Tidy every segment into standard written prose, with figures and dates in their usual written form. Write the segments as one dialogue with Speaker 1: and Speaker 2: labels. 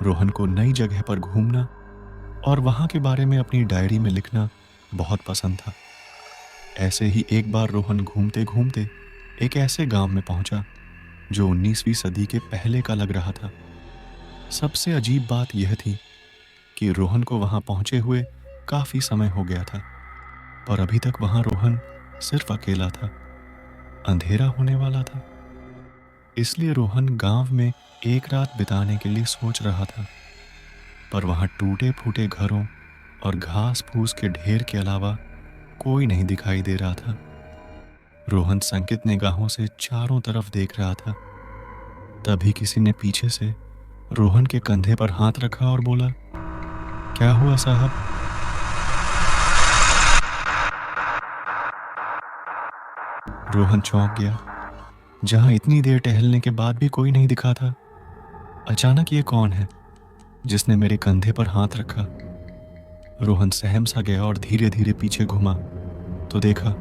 Speaker 1: रोहन को नई जगह पर घूमना और वहाँ के बारे में अपनी डायरी में लिखना बहुत पसंद था। ऐसे ही एक बार रोहन घूमते घूमते एक ऐसे गांव में पहुंचा जो 19वीं सदी के पहले का लग रहा था। सबसे अजीब बात यह थी कि रोहन को वहां पहुंचे हुए काफी समय हो गया था, पर अभी तक वहां रोहन सिर्फ अकेला था। अंधेरा होने वाला था, इसलिए रोहन गांव में एक रात बिताने के लिए सोच रहा था। पर वहां टूटे फूटे घरों और घास फूस के ढेर के अलावा कोई नहीं दिखाई दे रहा था। रोहन संकित निगाहों से चारों तरफ देख रहा था। तभी किसी ने पीछे से रोहन के कंधे पर हाथ रखा और बोला, क्या हुआ साहब? रोहन चौंक गया। जहां इतनी देर टहलने के बाद भी कोई नहीं दिखा था, अचानक ये कौन है जिसने मेरे कंधे पर हाथ रखा? रोहन सहम सा गया और धीरे धीरे पीछे घुमा तो देखा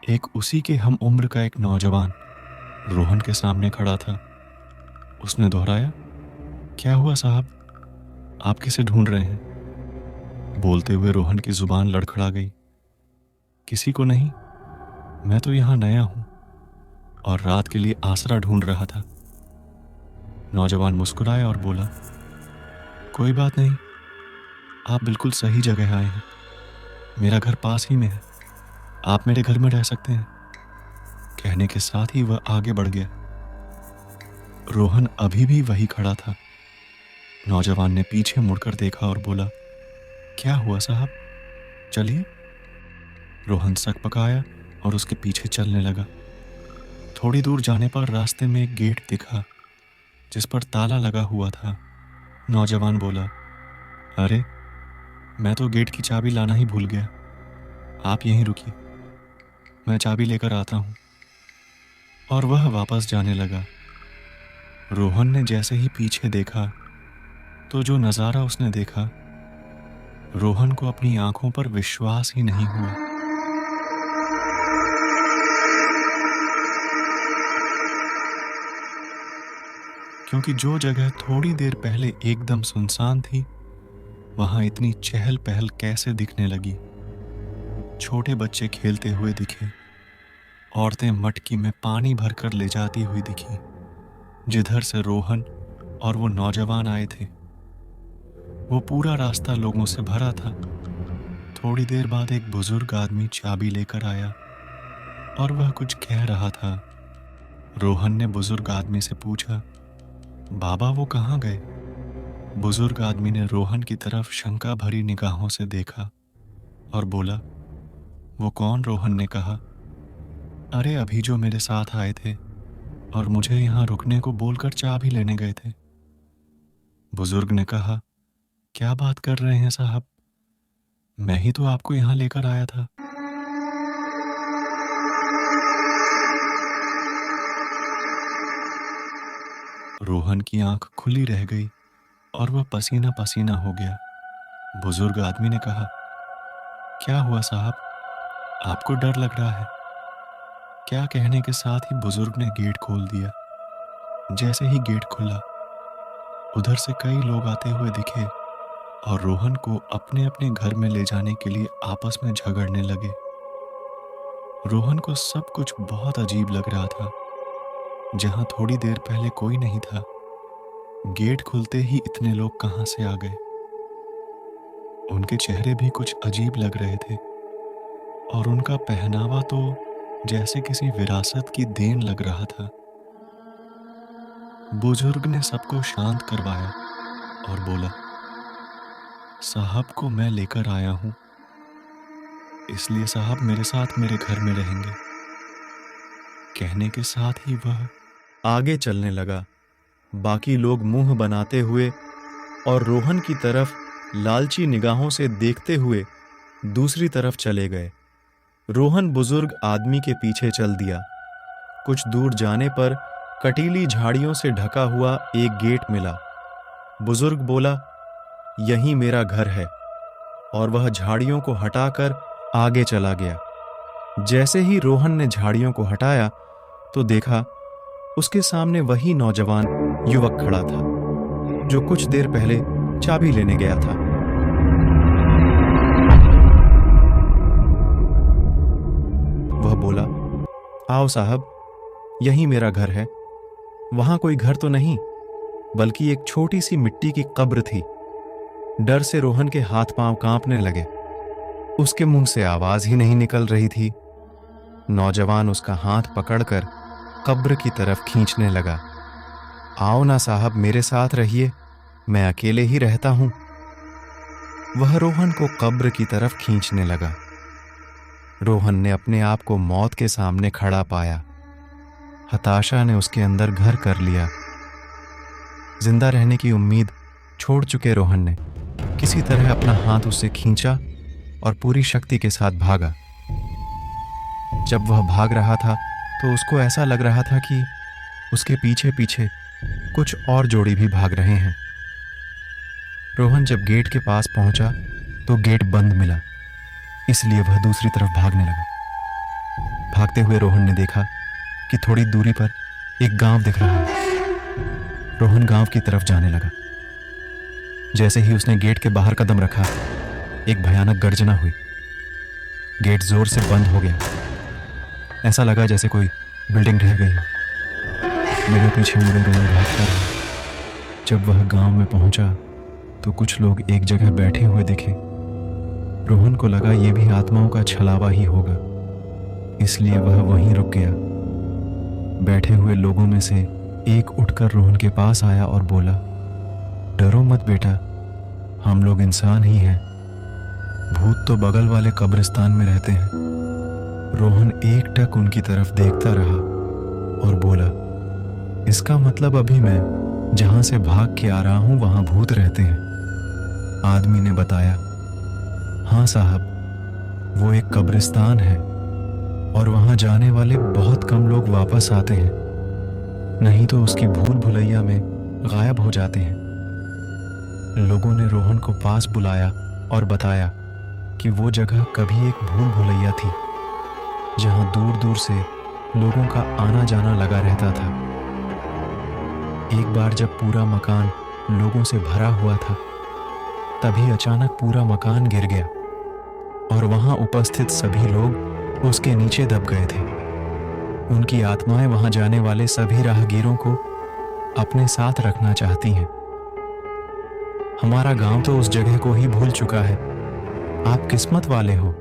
Speaker 1: एक उसी के हम उम्र का एक नौजवान रोहन के सामने खड़ा था। उसने दोहराया, क्या हुआ साहब, आप किसे ढूंढ रहे हैं? बोलते हुए रोहन की जुबान लड़खड़ा गई। किसी को नहीं, मैं तो यहां नया हूं और रात के लिए आसरा ढूंढ रहा था। नौजवान मुस्कुराया और बोला, कोई बात नहीं, आप बिल्कुल सही जगह आए हैं। मेरा घर पास ही में है, आप मेरे घर में रह सकते हैं। कहने के साथ ही वह आगे बढ़ गया। रोहन अभी भी वही खड़ा था। नौजवान ने पीछे मुड़कर देखा और बोला, क्या हुआ साहब, चलिए। रोहन सकपकाया और उसके पीछे चलने लगा। थोड़ी दूर जाने पर रास्ते में एक गेट दिखा जिस पर ताला लगा हुआ था। नौजवान बोला, अरे मैं तो गेट की चाबी लाना ही भूल गया, आप यहीं रुकिए, मैं चाबी लेकर आता हूं। और वह वापस जाने लगा। रोहन ने जैसे ही पीछे देखा तो जो नज़ारा उसने देखा, रोहन को अपनी आंखों पर विश्वास ही नहीं हुआ। क्योंकि जो जगह थोड़ी देर पहले एकदम सुनसान थी, वहां इतनी चहल पहल कैसे दिखने लगी। छोटे बच्चे खेलते हुए दिखे, औरतें मटकी में पानी भरकर ले जाती हुई दिखी जिधर से रोहन और वो नौजवान आए थे। वो पूरा रास्ता लोगों से भरा था। थोड़ी देर बाद एक बुजुर्ग आदमी चाबी लेकर आया और वह कुछ कह रहा था। रोहन ने बुजुर्ग आदमी से पूछा, बाबा वो कहाँ गए? बुजुर्ग आदमी ने रोहन की तरफ शंका भरी निगाहों से देखा और बोला, वो कौन? रोहन ने कहा, अरे अभी जो मेरे साथ आए थे और मुझे यहाँ रुकने को बोलकर चाबी लेने गए थे। बुजुर्ग ने कहा, क्या बात कर रहे हैं साहब, मैं ही तो आपको यहाँ लेकर आया था। रोहन की आंख खुली रह गई और वह पसीना पसीना हो गया। बुजुर्ग आदमी ने कहा, क्या हुआ साहब, आपको डर लग रहा है क्या? कहने के साथ ही बुजुर्ग ने गेट खोल दिया। जैसे ही गेट खुला, उधर से कई लोग आते हुए दिखे और रोहन को अपने अपने घर में ले जाने के लिए आपस में झगड़ने लगे। रोहन को सब कुछ बहुत अजीब लग रहा था। जहां थोड़ी देर पहले कोई नहीं था, गेट खुलते ही इतने लोग कहां से आ गए? उनके चेहरे भी कुछ अजीब लग रहे थे और उनका पहनावा तो जैसे किसी विरासत की देन लग रहा था। बुजुर्ग ने सबको शांत करवाया और बोला, साहब को मैं लेकर आया हूं, इसलिए साहब मेरे साथ मेरे घर में रहेंगे। कहने के साथ ही वह
Speaker 2: आगे चलने लगा। बाकी लोग मुंह बनाते हुए और रोहन की तरफ लालची निगाहों से देखते हुए दूसरी तरफ चले गए। रोहन बुजुर्ग आदमी के पीछे चल दिया। कुछ दूर जाने पर कटीली झाड़ियों से ढका हुआ एक गेट मिला। बुजुर्ग बोला, यही मेरा घर है, और वह झाड़ियों को हटाकर आगे चला गया। जैसे ही रोहन ने झाड़ियों को हटाया तो देखा उसके सामने वही नौजवान युवक खड़ा था। जो कुछ देर पहले चाबी लेने गया था। वह बोला, आओ साहब, यही मेरा घर है। वहां कोई घर तो नहीं, बल्कि एक छोटी सी मिट्टी की कब्र थी। डर से रोहन के हाथ पांव कांपने लगे। उसके मुंह से आवाज ही नहीं निकल रही थी। नौजवान उसका हाथ पकड़कर कब्र की तरफ खींचने लगा। आओ ना साहब, मेरे साथ रहिए, मैं अकेले ही रहता हूं। वह रोहन को कब्र की तरफ खींचने लगा। रोहन ने अपने आप को मौत के सामने खड़ा पाया। हताशा ने उसके अंदर घर कर लिया। जिंदा रहने की उम्मीद छोड़ चुके रोहन ने किसी तरह अपना हाथ उससे खींचा और पूरी शक्ति के साथ भागा। जब वह भाग रहा था तो उसको ऐसा लग रहा था कि उसके पीछे पीछे कुछ और जोड़ी भी भाग रहे हैं। रोहन जब गेट के पास पहुंचा तो गेट बंद मिला, इसलिए वह दूसरी तरफ भागने लगा। भागते हुए रोहन ने देखा कि थोड़ी दूरी पर एक गांव दिख रहा है। रोहन गांव की तरफ जाने लगा। जैसे ही उसने गेट के बाहर कदम रखा, एक भयानक गर्जना हुई। गेट जोर से बंद हो गया। ऐसा लगा जैसे कोई बिल्डिंग ढह गई हो। मेरे पीछे मुड़े रोहन भागता रहा। जब वह गांव में पहुंचा तो कुछ लोग एक जगह बैठे हुए दिखे। रोहन को लगा ये भी आत्माओं का छलावा ही होगा, इसलिए वह वहीं रुक गया। बैठे हुए लोगों में से एक उठकर रोहन के पास आया और बोला, डरो मत बेटा, हम लोग इंसान ही हैं। भूत तो बगल वाले कब्रिस्तान में रहते हैं। रोहन एकटक उनकी तरफ देखता रहा और बोला, इसका मतलब अभी मैं जहां से भाग के आ रहा हूं वहां भूत रहते हैं। आदमी ने बताया, हाँ साहब, वो एक कब्रिस्तान है और वहां जाने वाले बहुत कम लोग वापस आते हैं, नहीं तो उसकी भूल भुलैया में गायब हो जाते हैं। लोगों ने रोहन को पास बुलाया और बताया कि वो जगह कभी एक भूल भुलैया थी, जहां दूर दूर से लोगों का आना जाना लगा रहता था। एक बार जब पूरा मकान लोगों से भरा हुआ था, तभी अचानक पूरा मकान गिर गया और वहां उपस्थित सभी लोग उसके नीचे दब गए थे। उनकी आत्माएं वहां जाने वाले सभी राहगीरों को अपने साथ रखना चाहती हैं। हमारा गांव तो उस जगह को ही भूल चुका है। आप किस्मत वाले हो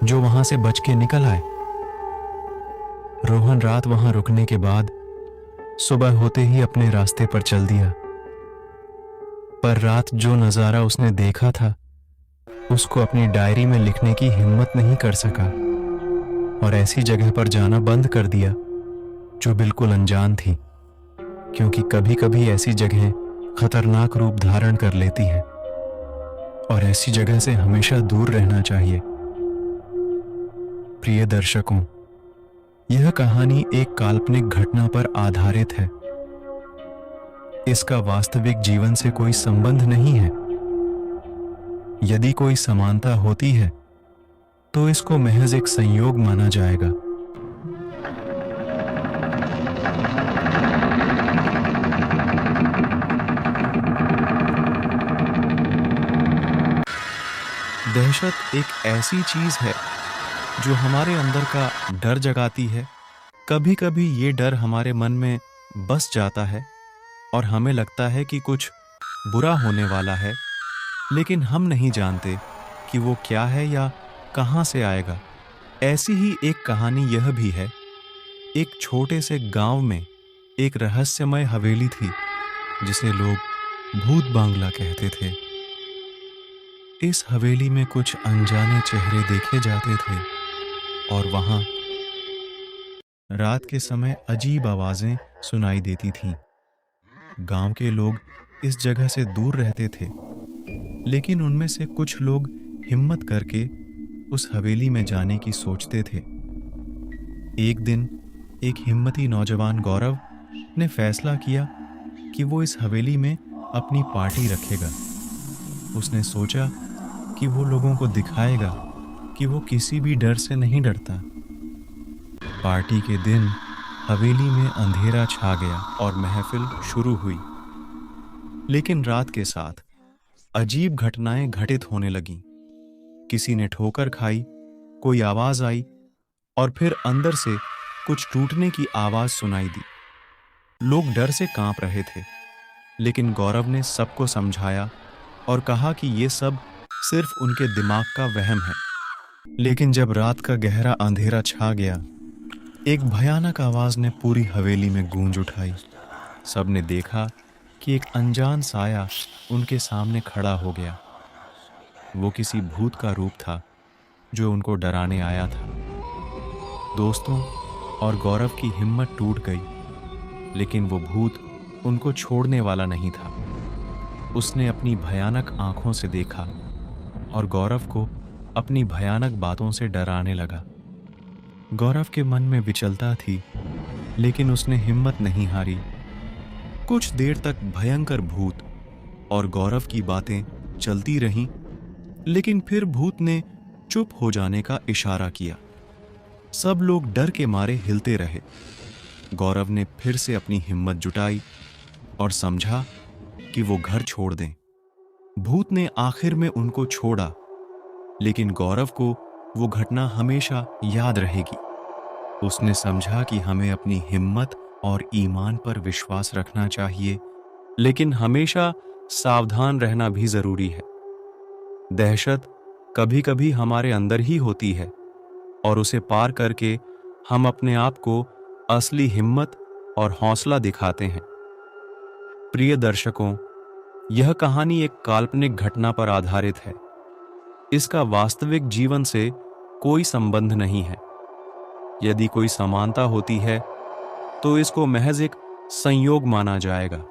Speaker 2: जो वहां से बच के निकल आए। रोहन रात वहां रुकने के बाद सुबह होते ही अपने रास्ते पर चल दिया। पर रात जो नजारा उसने देखा था, उसको अपनी डायरी में लिखने की हिम्मत नहीं कर सका और ऐसी जगह पर जाना बंद कर दिया जो बिल्कुल अनजान थी, क्योंकि कभी कभी ऐसी जगहें खतरनाक रूप धारण कर लेती हैं और ऐसी जगह से हमेशा दूर रहना चाहिए। प्रिय दर्शकों, यह कहानी एक काल्पनिक घटना पर आधारित है। इसका वास्तविक जीवन से कोई संबंध नहीं है। यदि कोई समानता होती है तो इसको महज एक संयोग माना जाएगा। दहशत एक ऐसी चीज है जो हमारे अंदर का डर जगाती है। कभी कभी ये डर हमारे मन में बस जाता है और हमें लगता है कि कुछ बुरा होने वाला है, लेकिन हम नहीं जानते कि वो क्या है या कहां से आएगा। ऐसी ही एक कहानी यह भी है। एक छोटे से गांव में एक रहस्यमय हवेली थी जिसे लोग भूत बांग्ला कहते थे। इस हवेली में कुछ अनजाने चेहरे देखे जाते थे और वहां रात के समय अजीब आवाजें सुनाई देती थीं। गांव के लोग इस जगह से दूर रहते थे, लेकिन उनमें से कुछ लोग हिम्मत करके उस हवेली में जाने की सोचते थे। एक दिन एक हिम्मती नौजवान गौरव ने फैसला किया कि वो इस हवेली में अपनी पार्टी रखेगा। उसने सोचा कि वो लोगों को दिखाएगा कि वो किसी भी डर से नहीं डरता। पार्टी के दिन हवेली में अंधेरा छा गया और महफिल शुरू हुई। लेकिन रात के साथ अजीब घटनाएं घटित होने लगीं। किसी ने ठोकर खाई, कोई आवाज आई और फिर अंदर से कुछ टूटने की आवाज सुनाई दी। लोग डर से कांप रहे थे, लेकिन गौरव ने सबको समझाया और कहा कि ये सब सिर्फ उनके दिमाग का वहम है। लेकिन जब रात का गहरा अंधेरा छा गया, एक भयानक आवाज ने पूरी हवेली में गूंज उठाई। सबने देखा कि एक अनजान साया उनके सामने खड़ा हो गया। वो किसी भूत का रूप था जो उनको डराने आया था। दोस्तों और गौरव की हिम्मत टूट गई, लेकिन वो भूत उनको छोड़ने वाला नहीं था। उसने अपनी भयानक आंखों से देखा और गौरव को अपनी भयानक बातों से डराने लगा। गौरव के मन में विचलता थी, लेकिन उसने हिम्मत नहीं हारी। कुछ देर तक भयंकर भूत और गौरव की बातें चलती रहीं, लेकिन फिर भूत ने चुप हो जाने का इशारा किया। सब लोग डर के मारे हिलते रहे। गौरव ने फिर से अपनी हिम्मत जुटाई और समझा कि वो घर छोड़ दें। भूत ने आखिर में उनको छोड़ा, लेकिन गौरव को वो घटना हमेशा याद रहेगी। उसने समझा कि हमें अपनी हिम्मत और ईमान पर विश्वास रखना चाहिए, लेकिन हमेशा सावधान रहना भी जरूरी है। दहशत कभी कभी हमारे अंदर ही होती है और उसे पार करके हम अपने आप को असली हिम्मत और हौसला दिखाते हैं। प्रिय दर्शकों, यह कहानी एक काल्पनिक घटना पर आधारित है। इसका वास्तविक जीवन से कोई संबंध नहीं है। यदि कोई समानता होती है तो इसको महज एक संयोग माना जाएगा।